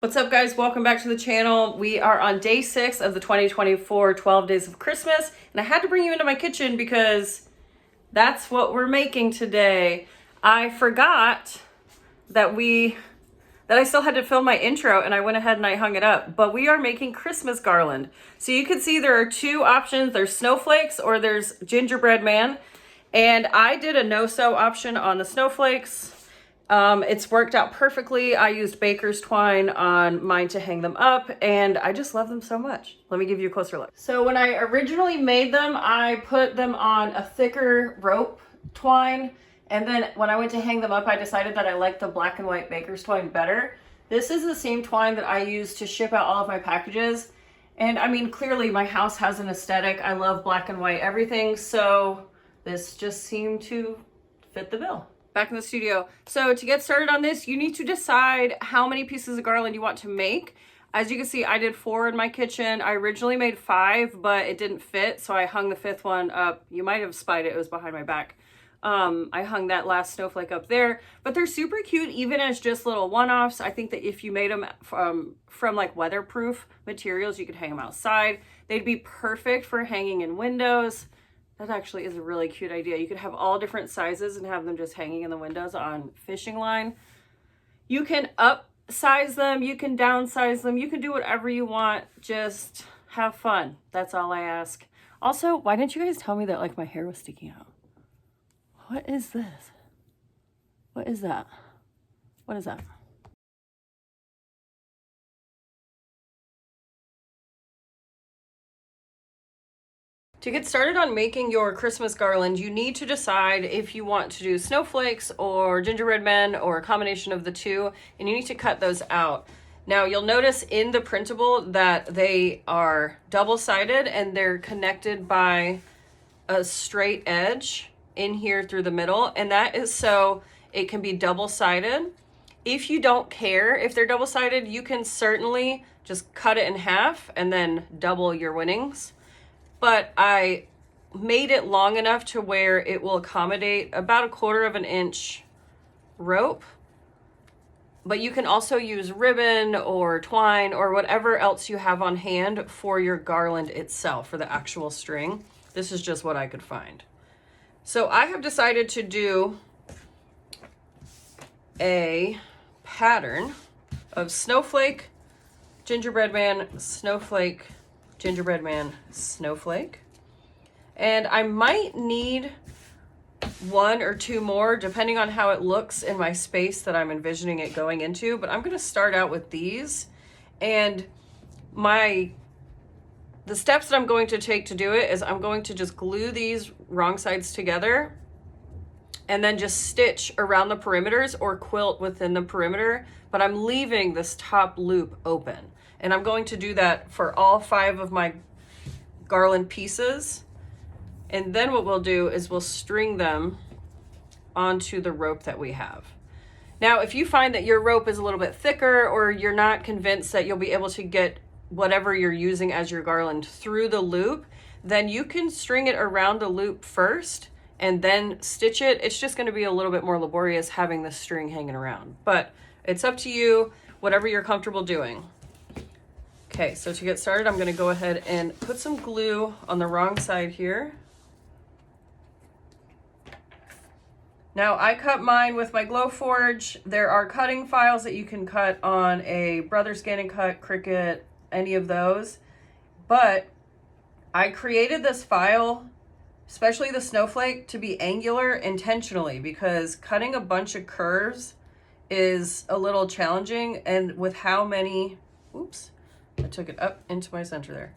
What's up, guys? Welcome back to the channel. We are on day 6 of the 2024 12 Days of Christmas, and I had to bring you into my kitchen because that's what we're making today. I forgot that I still had to film my intro, and I went ahead and I hung it up, but we are making Christmas garland. So you can see there are two options. There's snowflakes or there's gingerbread man, and I did a no-sew option on the snowflakes. It's worked out perfectly. I used baker's twine on mine to hang them up, and I just love them so much. Let me give you a closer look. So when I originally made them, I put them on a thicker rope twine, and then when I went to hang them up, I decided that I liked the black and white baker's twine better. This is the same twine that I use to ship out all of my packages, and I mean, clearly my house has an aesthetic. I love black and white everything, so this just seemed to fit the bill. Back in the studio. So to get started on this, you need to decide how many pieces of garland you want to make. As you can see, I did 4 in my kitchen. I originally made 5, but it didn't fit, so I hung the 5th one up. You might have spied it, it was behind my back. I hung that last snowflake up there, but they're super cute even as just little one-offs. I think that if you made them from like weatherproof materials, you could hang them outside. They'd be perfect for hanging in windows. That actually is a really cute idea. You could have all different sizes and have them just hanging in the windows on fishing line. You can upsize them, you can downsize them, you can do whatever you want. Just have fun. That's all I ask. Also, why didn't you guys tell me that like my hair was sticking out? What is this? What is that? What is that? To get started on making your Christmas garland, you need to decide if you want to do snowflakes or gingerbread men or a combination of the two, and you need to cut those out. Now, you'll notice in the printable that they are double-sided and they're connected by a straight edge in here through the middle, and that is so it can be double-sided. If you don't care if they're double-sided, you can certainly just cut it in half and then double your winnings. But I made it long enough to where it will accommodate about 1/4 of an inch rope. But you can also use ribbon or twine or whatever else you have on hand for your garland itself, for the actual string. This is just what I could find. So I have decided to do a pattern of snowflake, gingerbread man, snowflake, gingerbread man, snowflake, and I might need 1 or 2 more depending on how it looks in my space that I'm envisioning it going into, but I'm going to start out with these, and the steps that I'm going to take to do it is I'm going to just glue these wrong sides together and then just stitch around the perimeters or quilt within the perimeter, but I'm leaving this top loop open. And I'm going to do that for all 5 of my garland pieces. And then what we'll do is we'll string them onto the rope that we have. Now, if you find that your rope is a little bit thicker or you're not convinced that you'll be able to get whatever you're using as your garland through the loop, then you can string it around the loop first and then stitch it. It's just going to be a little bit more laborious having the string hanging around, but it's up to you, whatever you're comfortable doing. Okay, so to get started, I'm going to go ahead and put some glue on the wrong side here. Now, I cut mine with my Glowforge. There are cutting files that you can cut on a Brother Scan and Cut, Cricut, any of those. But I created this file, especially the snowflake, to be angular intentionally because cutting a bunch of curves is a little challenging, and with how many, oops, I took it up into my center there.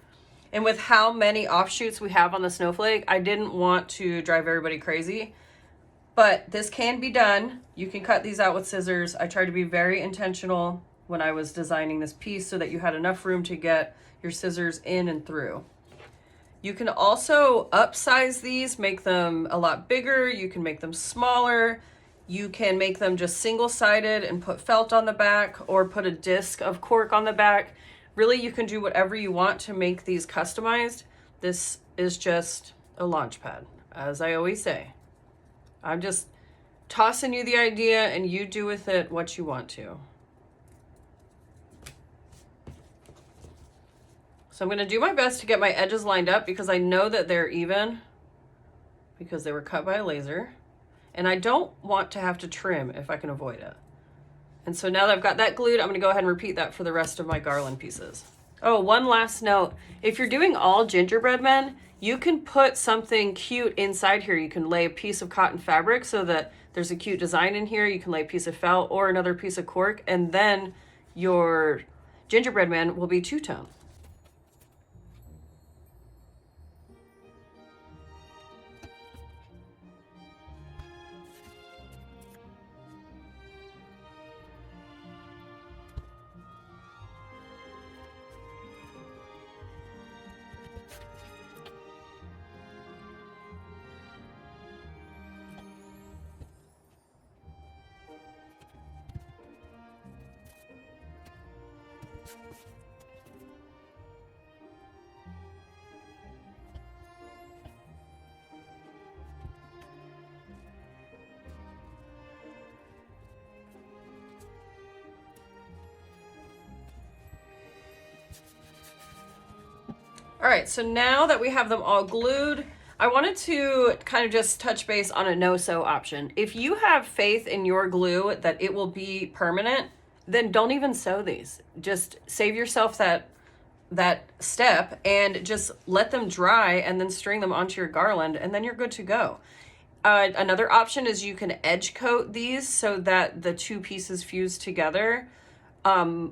And with how many offshoots we have on the snowflake, I didn't want to drive everybody crazy, but this can be done. You can cut these out with scissors. I tried to be very intentional when I was designing this piece so that you had enough room to get your scissors in and through. You can also upsize these, make them a lot bigger. You can make them smaller. You can make them just single-sided and put felt on the back or put a disc of cork on the back. Really, you can do whatever you want to make these customized. This is just a launch pad, as I always say. I'm just tossing you the idea and you do with it what you want to. So I'm gonna do my best to get my edges lined up because I know that they're even because they were cut by a laser. And I don't want to have to trim if I can avoid it. And so now that I've got that glued, I'm gonna go ahead and repeat that for the rest of my garland pieces. Oh, one last note. If you're doing all gingerbread men, you can put something cute inside here. You can lay a piece of cotton fabric so that there's a cute design in here. You can lay a piece of felt or another piece of cork, and then your gingerbread man will be two-tone. All right, so now that we have them all glued, I wanted to kind of just touch base on a no-sew option. If you have faith in your glue that it will be permanent, then don't even sew these. Just save yourself that step and just let them dry and then string them onto your garland, and then you're good to go. Another option is you can edge coat these so that the two pieces fuse together.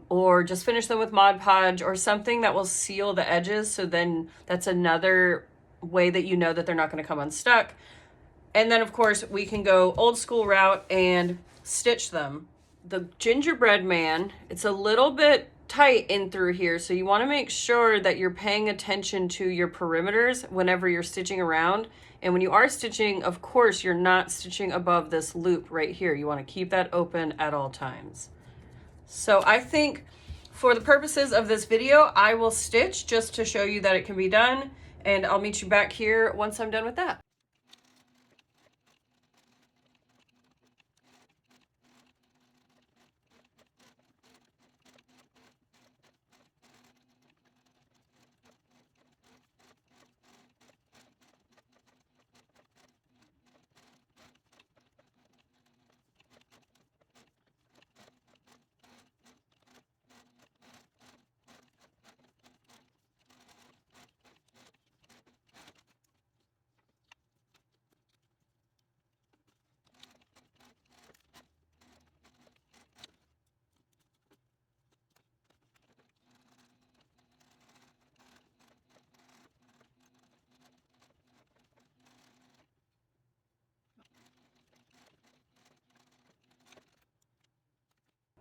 Or just finish them with Mod Podge or something that will seal the edges. So then that's another way that you know that they're not going to come unstuck. And then of course we can go old school route and stitch them. The gingerbread man, it's a little bit tight in through here. So you want to make sure that you're paying attention to your perimeters whenever you're stitching around. And when you are stitching, of course, you're not stitching above this loop right here. You want to keep that open at all times. So I think for the purposes of this video, I will stitch just to show you that it can be done, and I'll meet you back here once I'm done with that.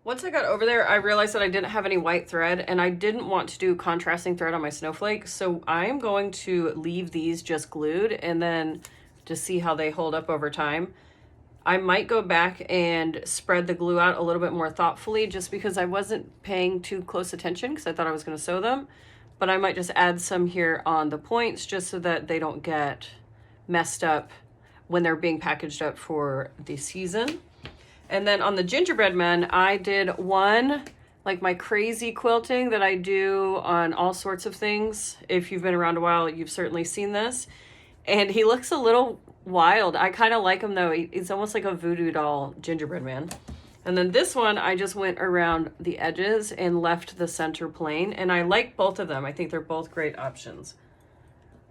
Once I got over there, I realized that I didn't have any white thread and I didn't want to do contrasting thread on my snowflake. So I am going to leave these just glued and then just see how they hold up over time. I might go back and spread the glue out a little bit more thoughtfully just because I wasn't paying too close attention because I thought I was going to sew them. But I might just add some here on the points just so that they don't get messed up when they're being packaged up for the season. And then on the gingerbread men, I did one, like my crazy quilting that I do on all sorts of things. If you've been around a while, you've certainly seen this. And he looks a little wild. I kind of like him though. He's almost like a voodoo doll gingerbread man. And then this one, I just went around the edges and left the center plain. And I like both of them. I think they're both great options.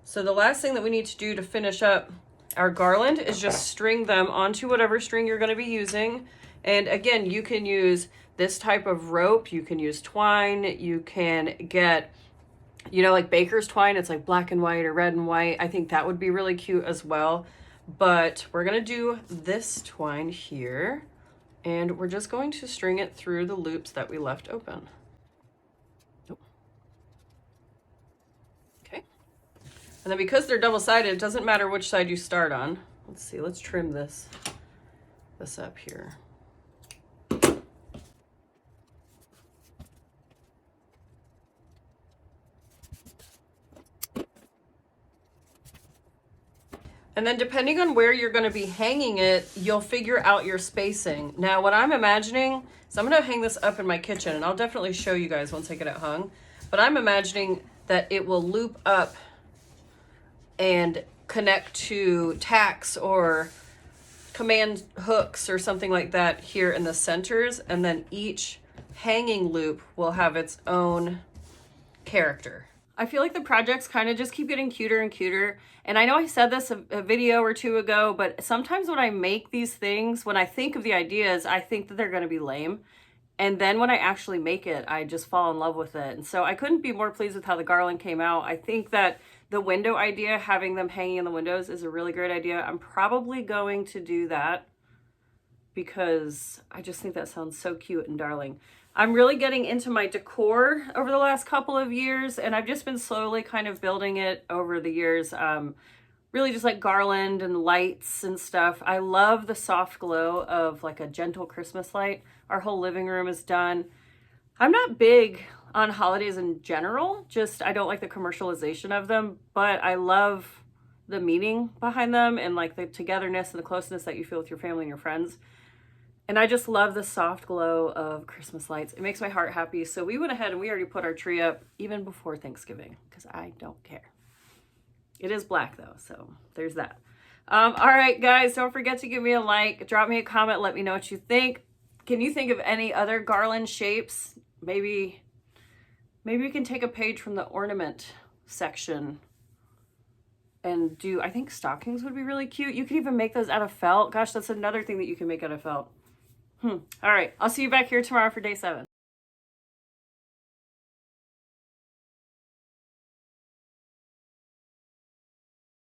So the last thing that we need to do to finish up our garland is just string them onto whatever string you're going to be using. And again, you can use this type of rope, you can use twine, you can get, you know, like baker's twine, it's like black and white or red and white. I think that would be really cute as well. But we're going to do this twine here, and we're just going to string it through the loops that we left open. And then because they're double-sided, it doesn't matter which side you start on. Let's see, let's trim this up here. And then depending on where you're going to be hanging it, you'll figure out your spacing. Now, what I'm imagining, so I'm going to hang this up in my kitchen, and I'll definitely show you guys once I get it hung. But I'm imagining that it will loop up and connect to tacks or command hooks or something like that here in the centers, and then each hanging loop will have its own character. I feel like the projects kind of just keep getting cuter and cuter. And I know I said this a video or two ago, but sometimes when I make these things, when I think of the ideas, I think that they're going to be lame. And then when I actually make it, I just fall in love with it. And so I couldn't be more pleased with how the Garland came out. I think that the window idea, having them hanging in the windows, is a really great idea. I'm probably going to do that because I just think that sounds so cute and darling. I'm really getting into my decor over the last couple of years, and I've just been slowly kind of building it over the years. Really just like garland and lights and stuff. I love the soft glow of like a gentle Christmas light. Our whole living room is done. I'm not big on holidays in general, just I don't like the commercialization of them, but I love the meaning behind them and like the togetherness and the closeness that you feel with your family and your friends. And I just love the soft glow of Christmas lights. It makes my heart happy. So we went ahead and we already put our tree up even before Thanksgiving because I don't care. It is black though, so there's that. All right, guys, don't forget to give me a like, drop me a comment, let me know what you think. Can you think of any other garland shapes? Maybe we can take a page from the ornament section and do, I think stockings would be really cute. You could even make those out of felt. Gosh, that's another thing that you can make out of felt. All right, I'll see you back here tomorrow for day 7.